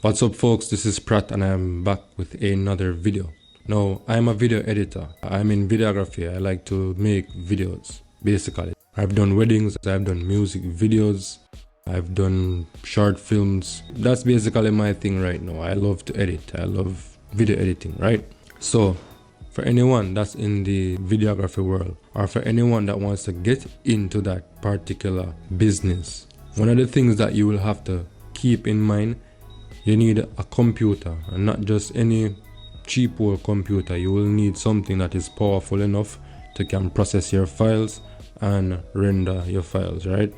What's up folks, this is Pratt and I'm back with another video. Now, I'm a video editor. I'm in videography. I like to make videos, basically. I've done weddings, I've done music videos, I've done short films. That's basically my thing right now. I love to edit. I love video editing, right? So, for anyone that's in the videography world, or for anyone that wants to get into that particular business, one of the things that you will have to keep in mind, you need a computer, and not just any cheap old computer. You will need something that is powerful enough to can process your files and render your files, right?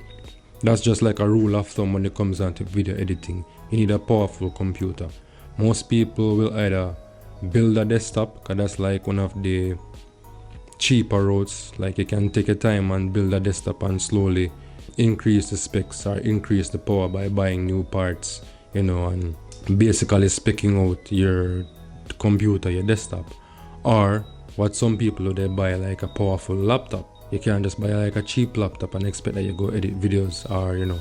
That's just like a rule of thumb when it comes down to video editing. You need a powerful computer. Most people will either build a desktop, because that's like one of the cheaper routes. Like you can take your time and build a desktop and slowly increase the specs or increase the power by buying new parts, you know, and basically speccing out your computer, your desktop. Or what some people do, they buy like a powerful laptop. You can't just buy like a cheap laptop and expect that you go edit videos or, you know,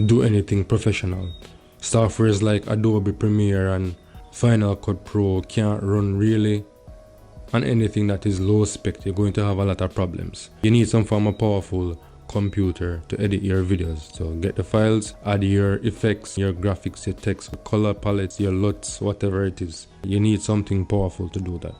do anything professional. Softwares like Adobe Premiere and Final Cut Pro can't run really on anything that is low spec. You're going to have a lot of problems. You need some form of powerful computer to edit your videos. So get the files, add your effects, your graphics, your text, color palettes, your LUTs, whatever it is. You need something powerful to do that.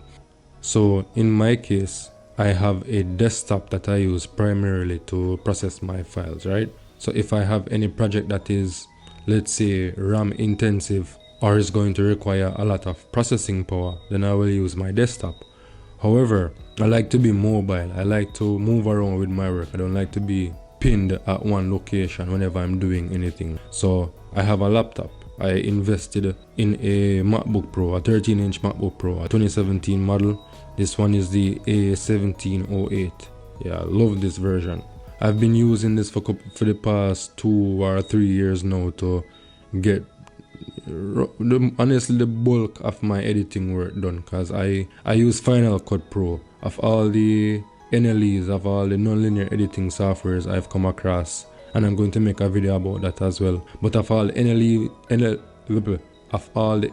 So in my case, I have a desktop that I use primarily to process my files, right? So if I have any project that is, let's say, RAM intensive or is going to require a lot of processing power, then I will use my desktop. However, I like to be mobile. I like to move around with my work. I don't like to be pinned at one location whenever I'm doing anything. So I have a laptop. I invested in a MacBook Pro, a 13-inch MacBook Pro, a 2017 model. This one is the A1708. Yeah, I love this version. I've been using this for the past 2 or 3 years now to get honestly the bulk of my editing work done, because I use Final Cut Pro. Of all the NLEs, of all the nonlinear editing softwares I've come across, and I'm going to make a video about that as well. But of all the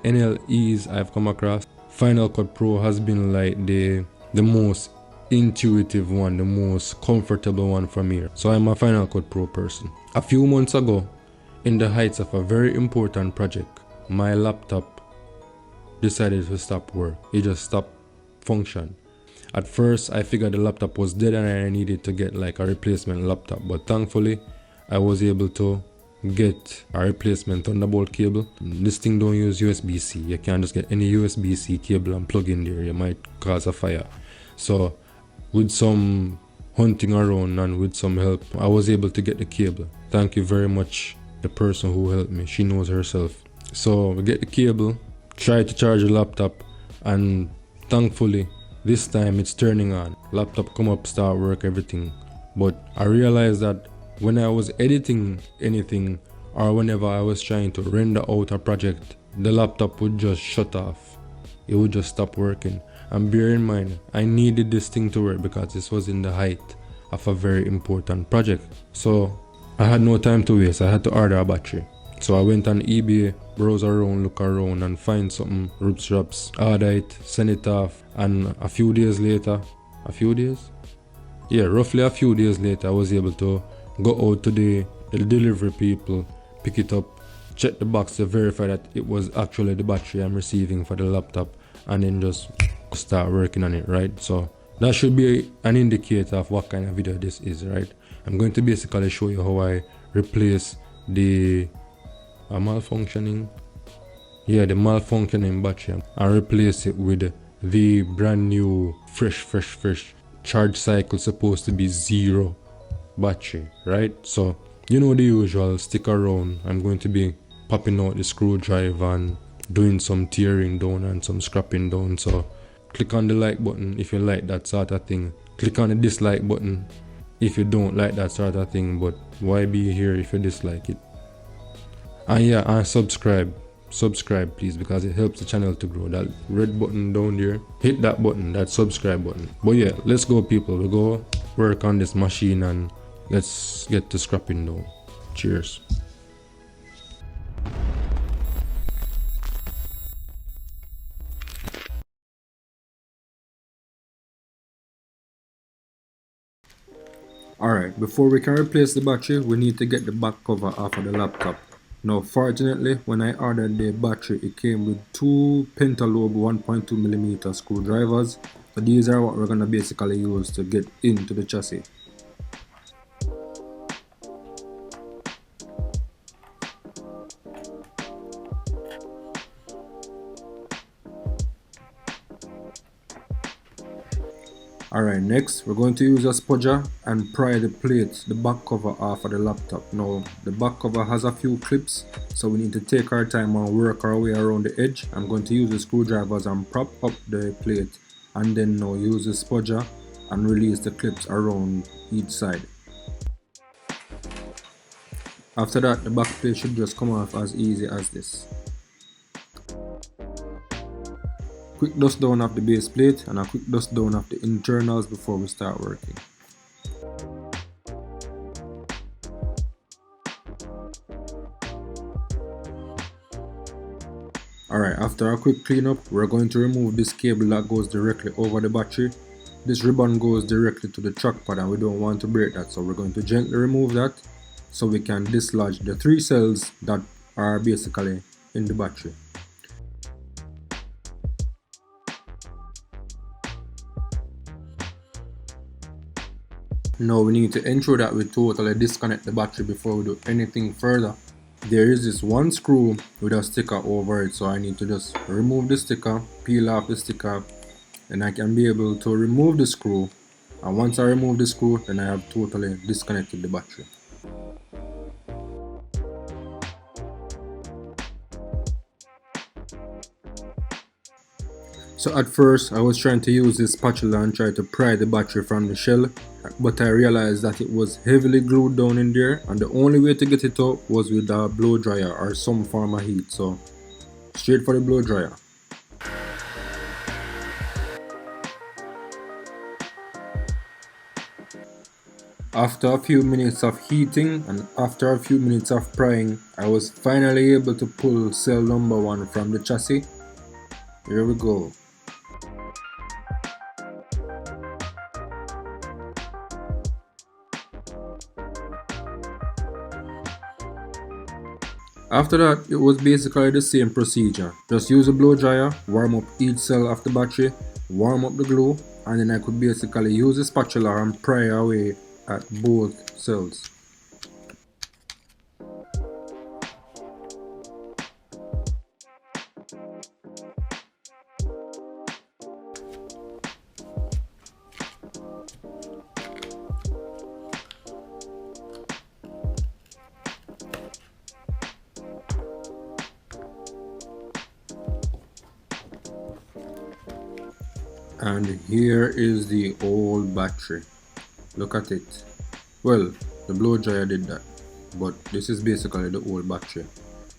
NLEs I've come across, Final Cut Pro has been like the most intuitive one, the most comfortable one for me. So I'm a Final Cut Pro person. A few months ago, in the heights of a very important project, my laptop decided to stop work. It just stopped function. At first, I figured the laptop was dead and I needed to get like a replacement laptop. But thankfully, I was able to get a replacement Thunderbolt cable. This thing don't use USB-C. You can't just get any USB-C cable and plug in there. You might cause a fire. So with some hunting around and with some help, I was able to get the cable. Thank you very much, the person who helped me. She knows herself. So we get the cable, try to charge the laptop, and thankfully this time it's turning on. Laptop come up, start work, everything. But I realized that when I was editing anything or whenever I was trying to render out a project, the laptop would just shut off. It would just stop working. And bear in mind, I needed this thing to work because this was in the height of a very important project. So I had no time to waste. I had to order a battery. So I went on eBay, browse around, look around and find something, rips straps, order it, send it off, and a few days later, roughly a few days later, I was able to go out to the delivery people, pick it up, check the box to verify that it was actually the battery I'm receiving for the laptop, and then just start working on it, right? So that should be an indicator of what kind of video this is, right? I'm going to basically show you how I replace the malfunctioning battery and replace it with the brand new fresh charge cycle, supposed to be 0 battery, right? So you know the usual, stick around. I'm going to be popping out the screwdriver and doing some tearing down and some scrapping down. So click on the like button if you like that sort of thing. Click on the dislike button if you don't like that sort of thing. But why be here if you dislike it? And yeah, and subscribe please, because it helps the channel to grow. That red button down there, hit that button, that subscribe button. But yeah, let's go people, we go work on this machine and let's get to scrapping down. Cheers. Alright, before we can replace the battery, we need to get the back cover off of the laptop. Now fortunately, when I ordered the battery, it came with two Tallup 1.2mm screwdrivers. So these are what we're going to basically use to get into the chassis. Alright, next we're going to use a spudger and pry the plate, the back cover off of the laptop. Now the back cover has a few clips, so we need to take our time and work our way around the edge. I'm going to use the screwdrivers and prop up the plate, and then now use the spudger and release the clips around each side. After that, the back plate should just come off as easy as this. Quick dust down of the base plate and a quick dust down of the internals before we start working. Alright, after a quick cleanup, we're going to remove this cable that goes directly over the battery. This ribbon goes directly to the trackpad and we don't want to break that, so we're going to gently remove that so we can dislodge the 3 cells that are basically in the battery. Now we need to ensure that we totally disconnect the battery before we do anything further. There is this one screw with a sticker over it, so I need to just remove the sticker, peel off the sticker, and I can be able to remove the screw. And once I remove the screw, then I have totally disconnected the battery. So at first I was trying to use this spatula and try to pry the battery from the shell, but I realized that it was heavily glued down in there and the only way to get it out was with a blow dryer or some form of heat, so straight for the blow dryer. After a few minutes of heating and after a few minutes of prying, I was finally able to pull cell number 1 from the chassis. Here we go. After that, it was basically the same procedure. Just use a blow dryer, warm up each cell of the battery, warm up the glue, and then I could basically use the spatula and pry away at both cells. And here is the old battery. Look at it. Well, the blow dryer did that, but this is basically the old battery.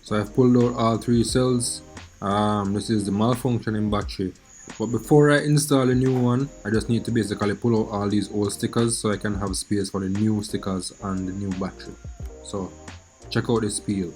So I've pulled out all 3 cells. This is the malfunctioning battery. But before I install a new one, I just need to basically pull out all these old stickers so I can have space for the new stickers and the new battery. So check out this peel.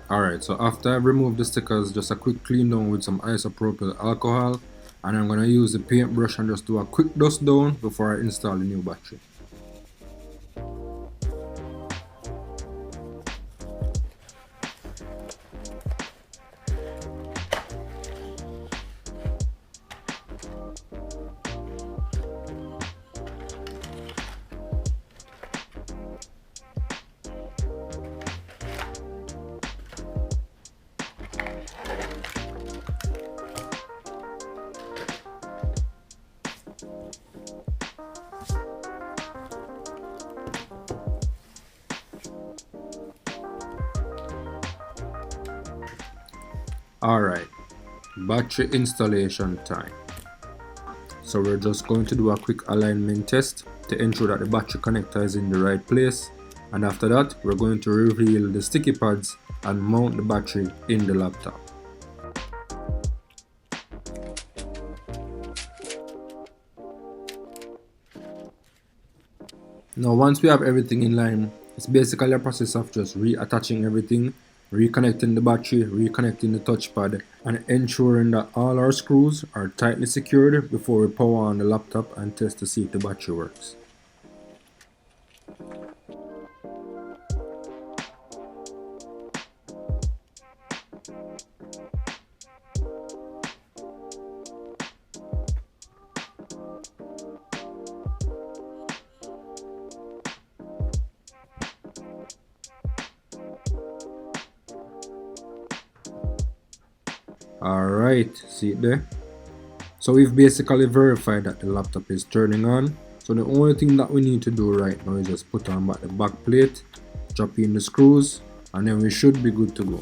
Alright, so after I've removed the stickers, just a quick clean down with some isopropyl alcohol, and I'm going to use the paintbrush and just do a quick dust down before I install the new battery. Alright, battery installation time. So we're just going to do a quick alignment test to ensure that the battery connector is in the right place, and after that we're going to reveal the sticky pads and mount the battery in the laptop. Now once we have everything in line, it's basically a process of just reattaching everything, reconnecting the battery, reconnecting the touchpad, and ensuring that all our screws are tightly secured before we power on the laptop and test to see if the battery works. Alright, see it there? So we've basically verified that the laptop is turning on. So the only thing that we need to do right now is just put on back the back plate, drop in the screws, and then we should be good to go.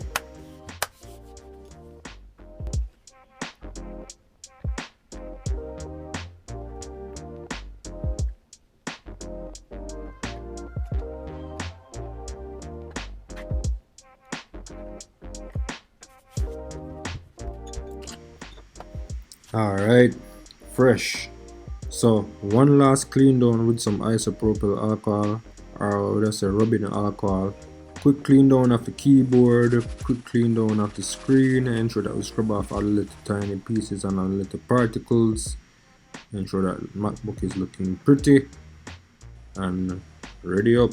Alright, fresh. So one last clean down with some isopropyl alcohol, or let's say rubbing alcohol. Quick clean down of the keyboard, quick clean down of the screen, ensure that we scrub off all the little tiny pieces and all the little particles. Ensure that the MacBook is looking pretty and ready up.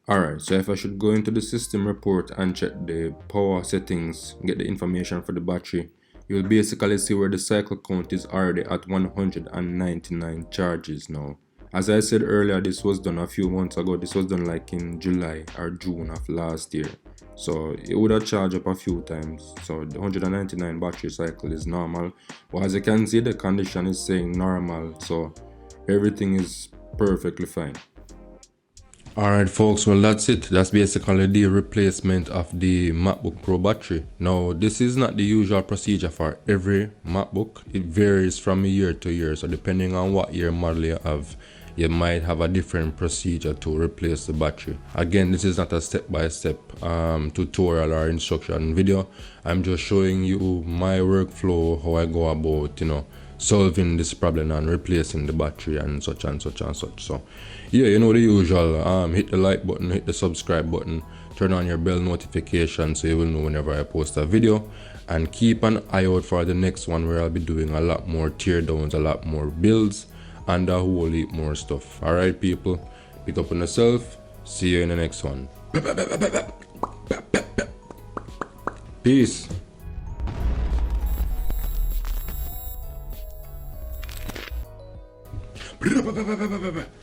Alright, so if I should go into the system report and check the power settings, get the information for the battery, you'll basically see where the cycle count is already at 199 charges now. As I said earlier, this was done a few months ago. This was done like in July or June of last year. So it would have charged up a few times. So the 199 battery cycle is normal. But as you can see, the condition is saying normal. So everything is perfectly fine. Alright folks, well that's it. That's basically the replacement of the MacBook Pro battery. Now this is not the usual procedure for every MacBook. It varies from year to year, so depending on what year model you have, you might have a different procedure to replace the battery. Again, this is not a step-by-step tutorial or instruction video. I'm just showing you my workflow, how I go about, solving this problem and replacing the battery and such and such and such. So yeah, you know the usual. Hit the like button, hit the subscribe button, turn on your bell notification so you will know whenever I post a video, and keep an eye out for the next one where I'll be doing a lot more tear downs, a lot more builds, and a whole heap more stuff. Alright people, pick up on yourself. See you in the next one. Peace.